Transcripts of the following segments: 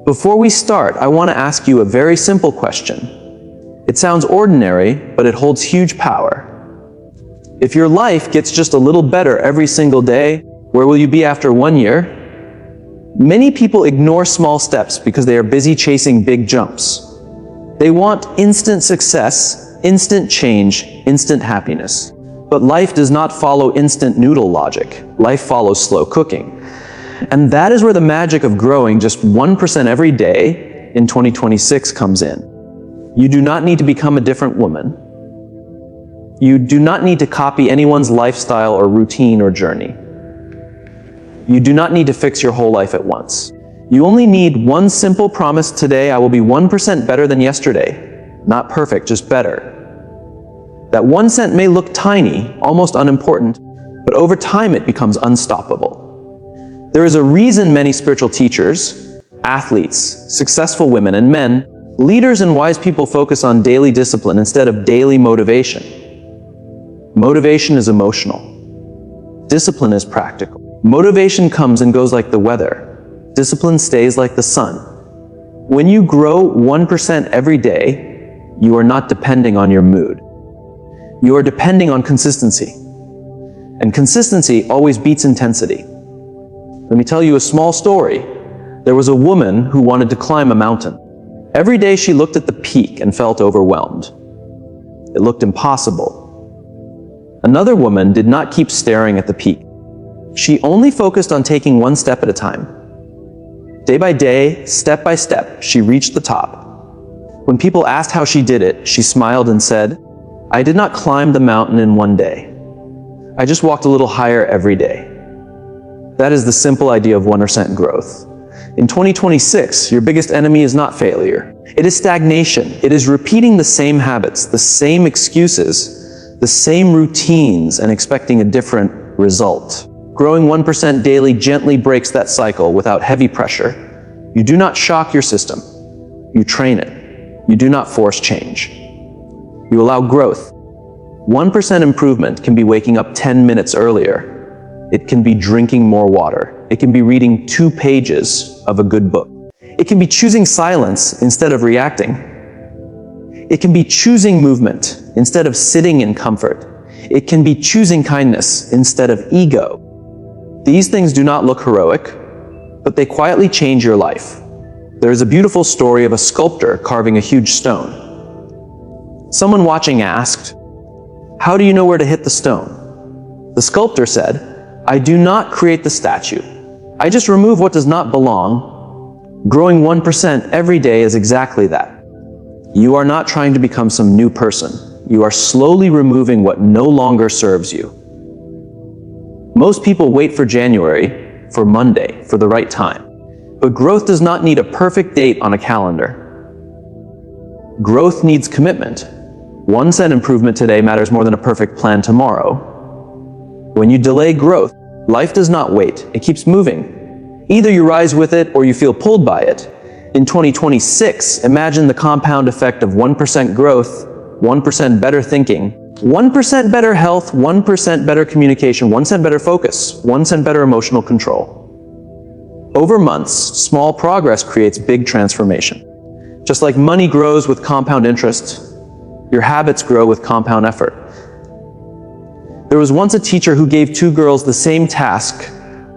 Before we start, I want to ask you a very simple question. It sounds ordinary, but it holds huge power. If your life gets just a little better every single day, where will you be after 1 year? Many people ignore small steps because they are busy chasing big jumps. They want instant success, instant change, instant happiness. But life does not follow instant noodle logic. Life follows slow cooking. And that is where the magic of growing just 1% every day in 2026 comes in. You do not need to become a different woman. You do not need to copy anyone's lifestyle or routine or journey. You do not need to fix your whole life at once. You only need one simple promise today: I will be 1% better than yesterday. Not perfect, just better. That 1% may look tiny, almost unimportant, but over time it becomes unstoppable. There is a reason many spiritual teachers, athletes, successful women and men, leaders and wise people focus on daily discipline instead of daily motivation. Motivation is emotional. Discipline is practical. Motivation comes and goes like the weather. Discipline stays like the sun. When you grow 1% every day, you are not depending on your mood. You are depending on consistency. And consistency always beats intensity. Let me tell you a small story. There was a woman who wanted to climb a mountain. Every day she looked at the peak and felt overwhelmed. It looked impossible. Another woman did not keep staring at the peak. She only focused on taking one step at a time. Day by day, step by step, she reached the top. When people asked how she did it, she smiled and said, "I did not climb the mountain in one day. I just walked a little higher every day." That is the simple idea of 1% growth. In 2026, your biggest enemy is not failure. It is stagnation. It is repeating the same habits, the same excuses, the same routines, and expecting a different result. Growing 1% daily gently breaks that cycle without heavy pressure. You do not shock your system. You train it. You do not force change. You allow growth. 1% improvement can be waking up 10 minutes earlier. It can be drinking more water. It can be reading 2 pages of a good book. It can be choosing silence instead of reacting. It can be choosing movement instead of sitting in comfort. It can be choosing kindness instead of ego. These things do not look heroic, but they quietly change your life. There is a beautiful story of a sculptor carving a huge stone. Someone watching asked, "How do you know where to hit the stone?" The sculptor said, "I do not create the statue. I just remove what does not belong." Growing 1% every day is exactly that. You are not trying to become some new person. You are slowly removing what no longer serves you. Most people wait for January, for Monday, for the right time. But growth does not need a perfect date on a calendar. Growth needs commitment. 1% improvement today matters more than a perfect plan tomorrow. When you delay growth, life does not wait. It keeps moving. Either you rise with it or you feel pulled by it. In 2026, imagine the compound effect of 1% growth, 1% better thinking, 1% better health, 1% better communication, 1% better focus, 1% better emotional control. Over months, small progress creates big transformation. Just like money grows with compound interest, your habits grow with compound effort. There was once a teacher who gave 2 girls the same task: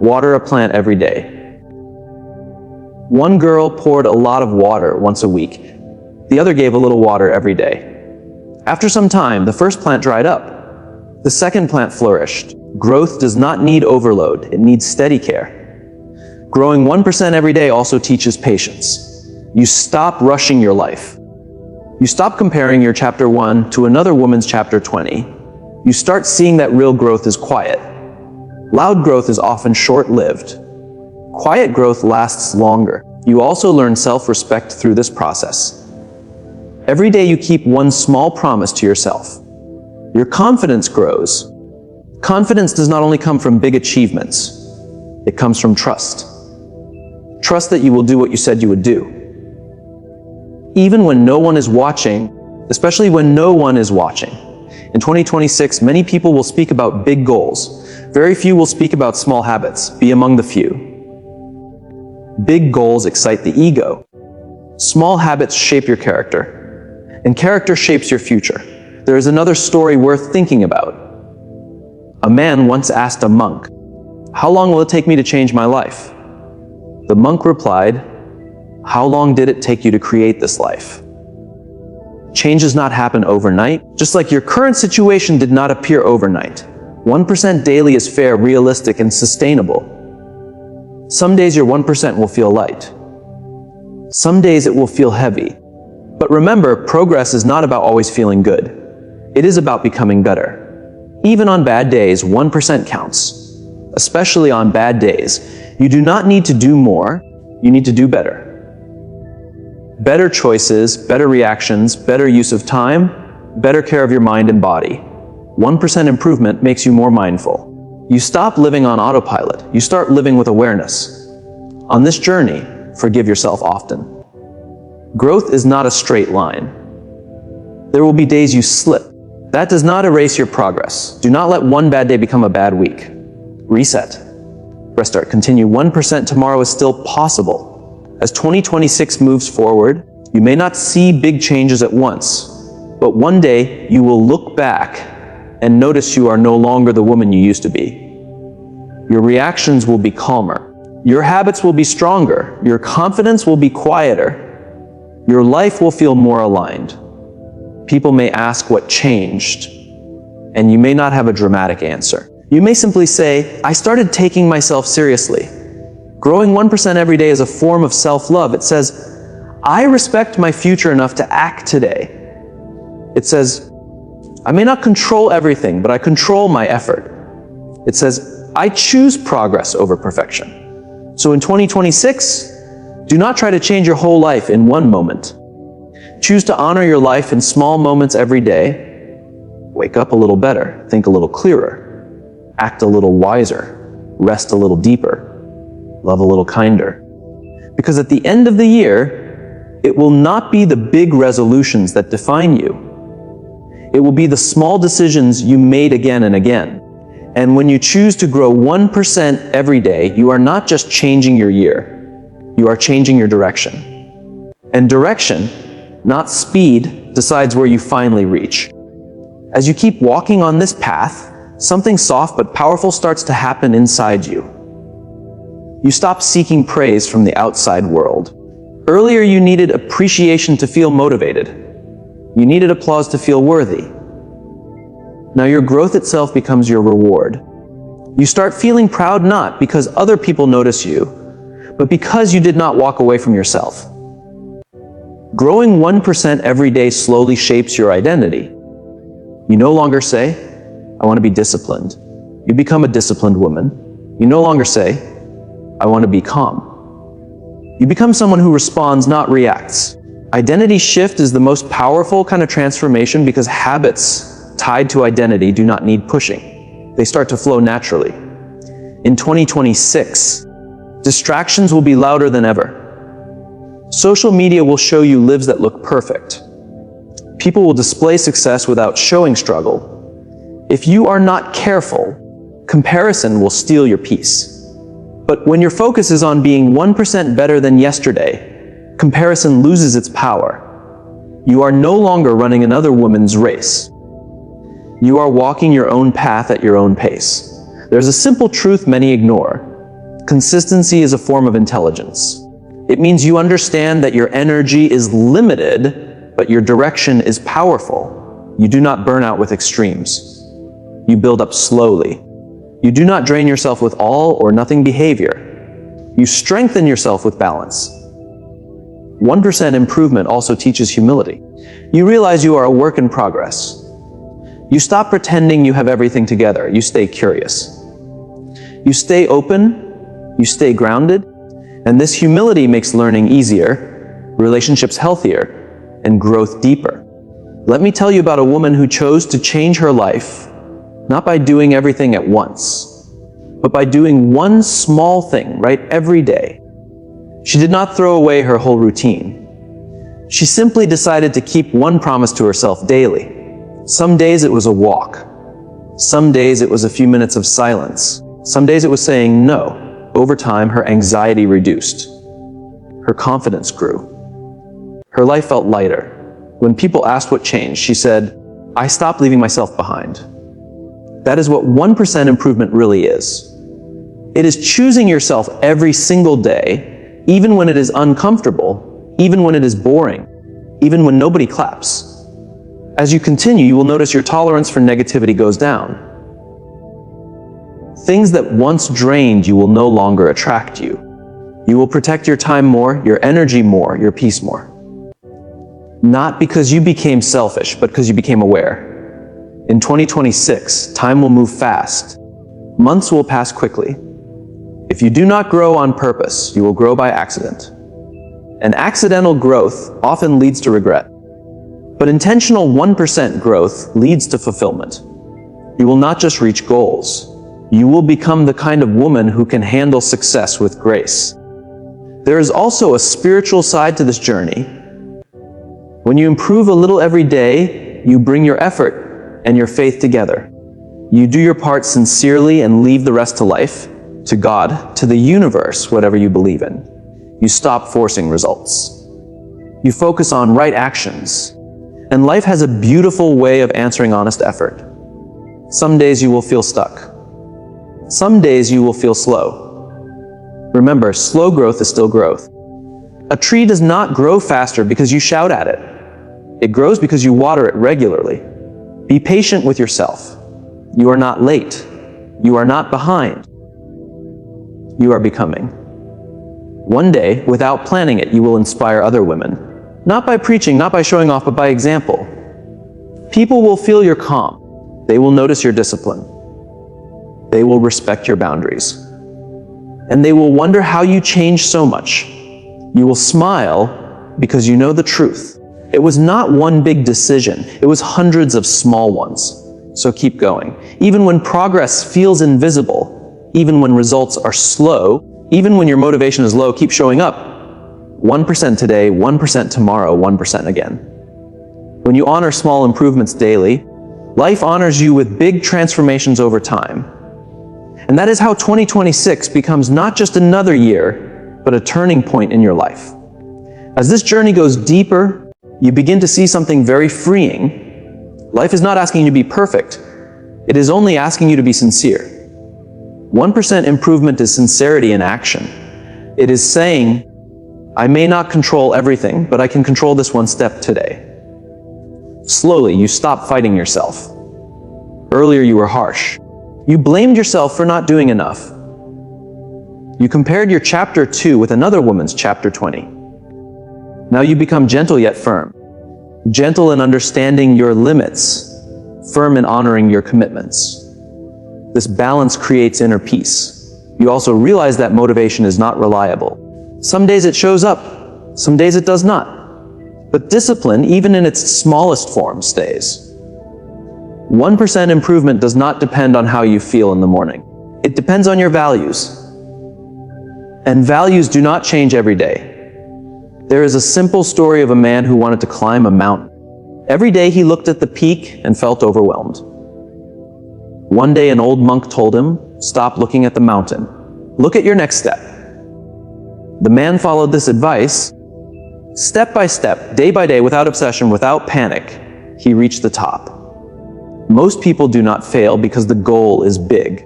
water a plant every day. One girl poured a lot of water once a week. The other gave a little water every day. After some time, the first plant dried up. The second plant flourished. Growth does not need overload. It needs steady care. Growing 1% every day also teaches patience. You stop rushing your life. You stop comparing your chapter 1 to another woman's chapter 20. You start seeing that real growth is quiet. Loud growth is often short-lived. Quiet growth lasts longer. You also learn self-respect through this process. Every day you keep one small promise to yourself. Your confidence grows. Confidence does not only come from big achievements. It comes from trust. Trust that you will do what you said you would do. Even when no one is watching, especially when no one is watching. In 2026, many people will speak about big goals. Very few will speak about small habits. Be among the few. Big goals excite the ego. Small habits shape your character, and character shapes your future. There is another story worth thinking about. A man once asked a monk, "How long will it take me to change my life?" The monk replied, "How long did it take you to create this life?" Change does not happen overnight, just like your current situation did not appear overnight. 1% daily is fair, realistic, and sustainable. Some days your 1% will feel light. Some days it will feel heavy. But remember, progress is not about always feeling good. It is about becoming better. Even on bad days, 1% counts. Especially on bad days, you do not need to do more, you need to do better. Better choices, better reactions, better use of time, better care of your mind and body. 1% improvement makes you more mindful. You stop living on autopilot. You start living with awareness. On this journey, forgive yourself often. Growth is not a straight line. There will be days you slip. That does not erase your progress. Do not let one bad day become a bad week. Reset. Restart. Continue. 1% tomorrow is still possible. As 2026 moves forward, you may not see big changes at once, but one day you will look back and notice you are no longer the woman you used to be. Your reactions will be calmer. Your habits will be stronger. Your confidence will be quieter. Your life will feel more aligned. People may ask what changed, and you may not have a dramatic answer. You may simply say, "I started taking myself seriously." Growing 1% every day is a form of self-love. It says, "I respect my future enough to act today." It says, "I may not control everything, but I control my effort." It says, "I choose progress over perfection." So in 2026, do not try to change your whole life in one moment. Choose to honor your life in small moments every day. Wake up a little better, think a little clearer, act a little wiser, rest a little deeper, love a little kinder. Because at the end of the year, it will not be the big resolutions that define you. It will be the small decisions you made again and again. And when you choose to grow 1% every day, you are not just changing your year, you are changing your direction. And direction, not speed, decides where you finally reach. As you keep walking on this path, something soft but powerful starts to happen inside you. You stop seeking praise from the outside world. Earlier you needed appreciation to feel motivated. You needed applause to feel worthy. Now your growth itself becomes your reward. You start feeling proud not because other people notice you, but because you did not walk away from yourself. Growing 1% every day slowly shapes your identity. You no longer say, "I want to be disciplined." You become a disciplined woman. You no longer say, "I want to be calm." You become someone who responds, not reacts. Identity shift is the most powerful kind of transformation because habits tied to identity do not need pushing. They start to flow naturally. In 2026, distractions will be louder than ever. Social media will show you lives that look perfect. People will display success without showing struggle. If you are not careful, comparison will steal your peace. But when your focus is on being 1% better than yesterday, comparison loses its power. You are no longer running another woman's race. You are walking your own path at your own pace. There's a simple truth many ignore. Consistency is a form of intelligence. It means you understand that your energy is limited, but your direction is powerful. You do not burn out with extremes. You build up slowly. You do not drain yourself with all or nothing behavior. You strengthen yourself with balance. 1% improvement also teaches humility. You realize you are a work in progress. You stop pretending you have everything together. You stay curious. You stay open. You stay grounded. And this humility makes learning easier, relationships healthier, and growth deeper. Let me tell you about a woman who chose to change her life, not by doing everything at once, but by doing one small thing right every day. She did not throw away her whole routine. She simply decided to keep one promise to herself daily. Some days it was a walk. Some days it was a few minutes of silence. Some days it was saying no. Over time, her anxiety reduced. Her confidence grew. Her life felt lighter. When people asked what changed, she said, "I stopped leaving myself behind." That is what 1% improvement really is. It is choosing yourself every single day, even when it is uncomfortable, even when it is boring, even when nobody claps. As you continue, you will notice your tolerance for negativity goes down. Things that once drained you will no longer attract you. You will protect your time more, your energy more, your peace more. Not because you became selfish, but because you became aware. In 2026, time will move fast. Months will pass quickly. If you do not grow on purpose, you will grow by accident. And accidental growth often leads to regret. But intentional 1% growth leads to fulfillment. You will not just reach goals. You will become the kind of woman who can handle success with grace. There is also a spiritual side to this journey. When you improve a little every day, you bring your effort and your faith together. You do your part sincerely and leave the rest to life, to God, to the universe, whatever you believe in. You stop forcing results. You focus on right actions. And life has a beautiful way of answering honest effort. Some days you will feel stuck. Some days you will feel slow. Remember, slow growth is still growth. A tree does not grow faster because you shout at it. It grows because you water it regularly. Be patient with yourself. You are not late. You are not behind. You are becoming. One day, without planning it, you will inspire other women. Not by preaching, not by showing off, but by example. People will feel your calm. They will notice your discipline. They will respect your boundaries. And they will wonder how you changed so much. You will smile because you know the truth. It was not one big decision. It was hundreds of small ones. So keep going. Even when progress feels invisible, even when results are slow, even when your motivation is low, keep showing up. 1% today, 1% tomorrow, 1% again. When you honor small improvements daily, life honors you with big transformations over time. And that is how 2026 becomes not just another year, but a turning point in your life. As this journey goes deeper, you begin to see something very freeing. Life is not asking you to be perfect. It is only asking you to be sincere. 1% improvement is sincerity in action. It is saying, I may not control everything, but I can control this one step today. Slowly, you stop fighting yourself. Earlier, you were harsh. You blamed yourself for not doing enough. You compared your chapter 2 with another woman's chapter 20. Now you become gentle yet firm. Gentle in understanding your limits, firm in honoring your commitments. This balance creates inner peace. You also realize that motivation is not reliable. Some days it shows up, some days it does not. But discipline, even in its smallest form, stays. 1% improvement does not depend on how you feel in the morning. It depends on your values. And values do not change every day. There is a simple story of a man who wanted to climb a mountain. Every day he looked at the peak and felt overwhelmed. One day an old monk told him, "Stop looking at the mountain. Look at your next step." The man followed this advice. Step by step, day by day, without obsession, without panic, he reached the top. Most people do not fail because the goal is big.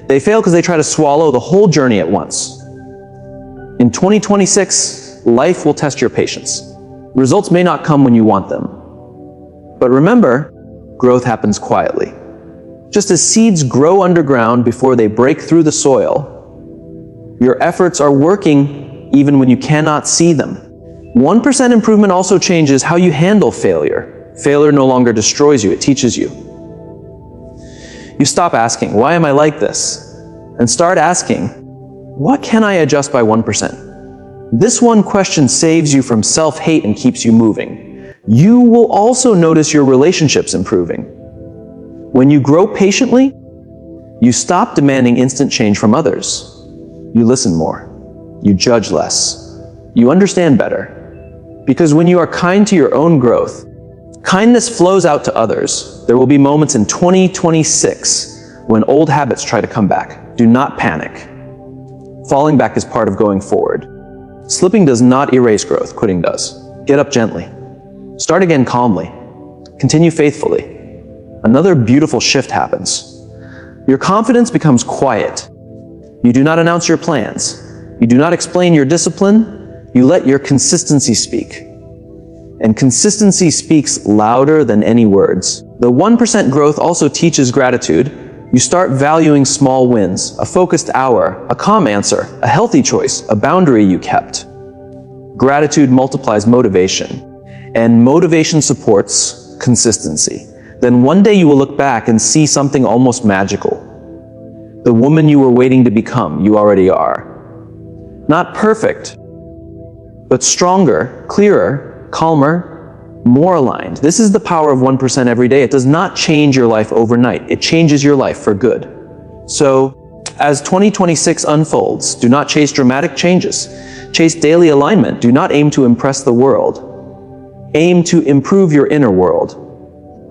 They fail because they try to swallow the whole journey at once. In 2026, life will test your patience. Results may not come when you want them. But remember, growth happens quietly. Just as seeds grow underground before they break through the soil, your efforts are working even when you cannot see them. 1% improvement also changes how you handle failure. Failure no longer destroys you, it teaches you. You stop asking, "Why am I like this?" and start asking, "What can I adjust by 1%? This one question saves you from self-hate and keeps you moving. You will also notice your relationships improving. When you grow patiently, you stop demanding instant change from others. You listen more. You judge less. You understand better. Because when you are kind to your own growth, kindness flows out to others. There will be moments in 2026 when old habits try to come back. Do not panic. Falling back is part of going forward. Slipping does not erase growth, quitting does. Get up gently. Start again calmly. Continue faithfully. Another beautiful shift happens. Your confidence becomes quiet. You do not announce your plans. You do not explain your discipline. You let your consistency speak. And consistency speaks louder than any words. The 1% growth also teaches gratitude. You start valuing small wins, a focused hour, a calm answer, a healthy choice, a boundary you kept. Gratitude multiplies motivation, and motivation supports consistency. Then one day you will look back and see something almost magical. The woman you were waiting to become, you already are. Not perfect, but stronger, clearer, calmer, more aligned. This is the power of 1% every day. It does not change your life overnight. It changes your life for good. So, as 2026 unfolds, do not chase dramatic changes. Chase daily alignment. Do not aim to impress the world. Aim to improve your inner world.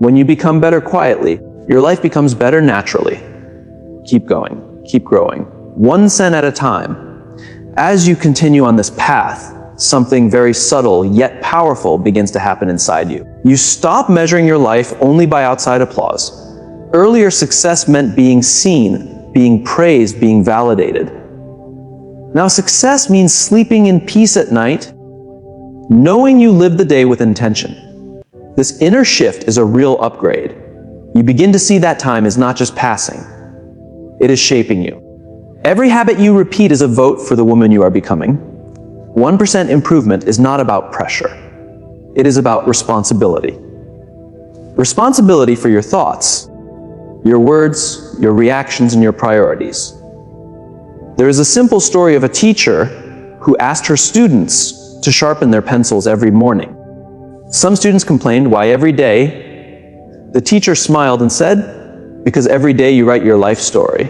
When you become better quietly, your life becomes better naturally. Keep going. Keep growing. 1 cent at a time. As you continue on this path, something very subtle yet powerful begins to happen inside you. You stop measuring your life only by outside applause. Earlier success meant being seen, being praised, being validated. Now success means sleeping in peace at night, knowing you live the day with intention. This inner shift is a real upgrade. You begin to see that time is not just passing. It is shaping you. Every habit you repeat is a vote for the woman you are becoming. 1% improvement is not about pressure. It is about responsibility. Responsibility for your thoughts, your words, your reactions, and your priorities. There is a simple story of a teacher who asked her students to sharpen their pencils every morning. Some students complained, "Why every day?" The teacher smiled and said, "Because every day you write your life story.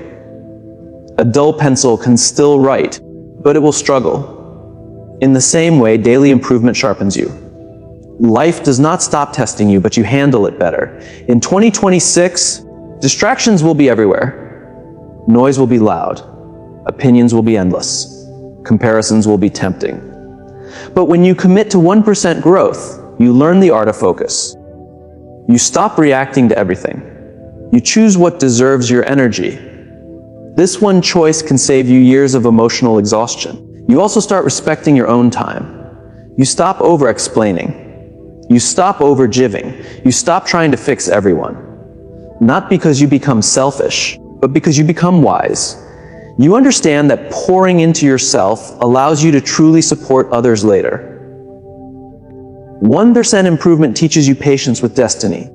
A dull pencil can still write, but it will struggle. In the same way, daily improvement sharpens you. Life does not stop testing you, but you handle it better. In 2026, distractions will be everywhere. Noise will be loud. Opinions will be endless. Comparisons will be tempting. But when you commit to 1% growth, you learn the art of focus. You stop reacting to everything. You choose what deserves your energy. This one choice can save you years of emotional exhaustion. You also start respecting your own time. You stop over-explaining. You stop over-giving. You stop trying to fix everyone. Not because you become selfish, but because you become wise. You understand that pouring into yourself allows you to truly support others later. 1% improvement teaches you patience with destiny.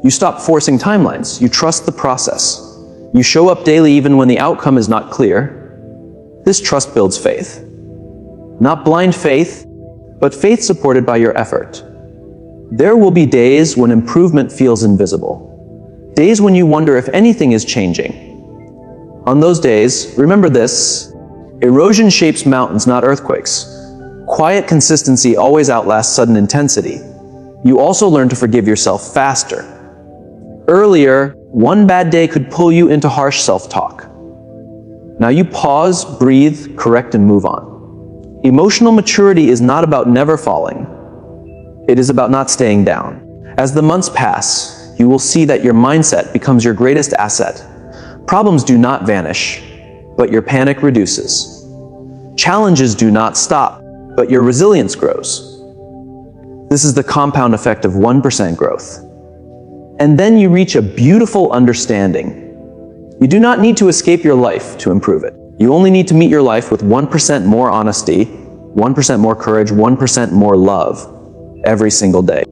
You stop forcing timelines. You trust the process. You show up daily even when the outcome is not clear. This trust builds faith. Not blind faith, but faith supported by your effort. There will be days when improvement feels invisible. Days when you wonder if anything is changing. On those days, remember this: erosion shapes mountains, not earthquakes. Quiet consistency always outlasts sudden intensity. You also learn to forgive yourself faster. Earlier, one bad day could pull you into harsh self-talk. Now you pause, breathe, correct, and move on. Emotional maturity is not about never falling. It is about not staying down. As the months pass, you will see that your mindset becomes your greatest asset. Problems do not vanish, but your panic reduces. Challenges do not stop, but your resilience grows. This is the compound effect of 1% growth. And then you reach a beautiful understanding. You do not need to escape your life to improve it. You only need to meet your life with 1% more honesty, 1% more courage, 1% more love every single day.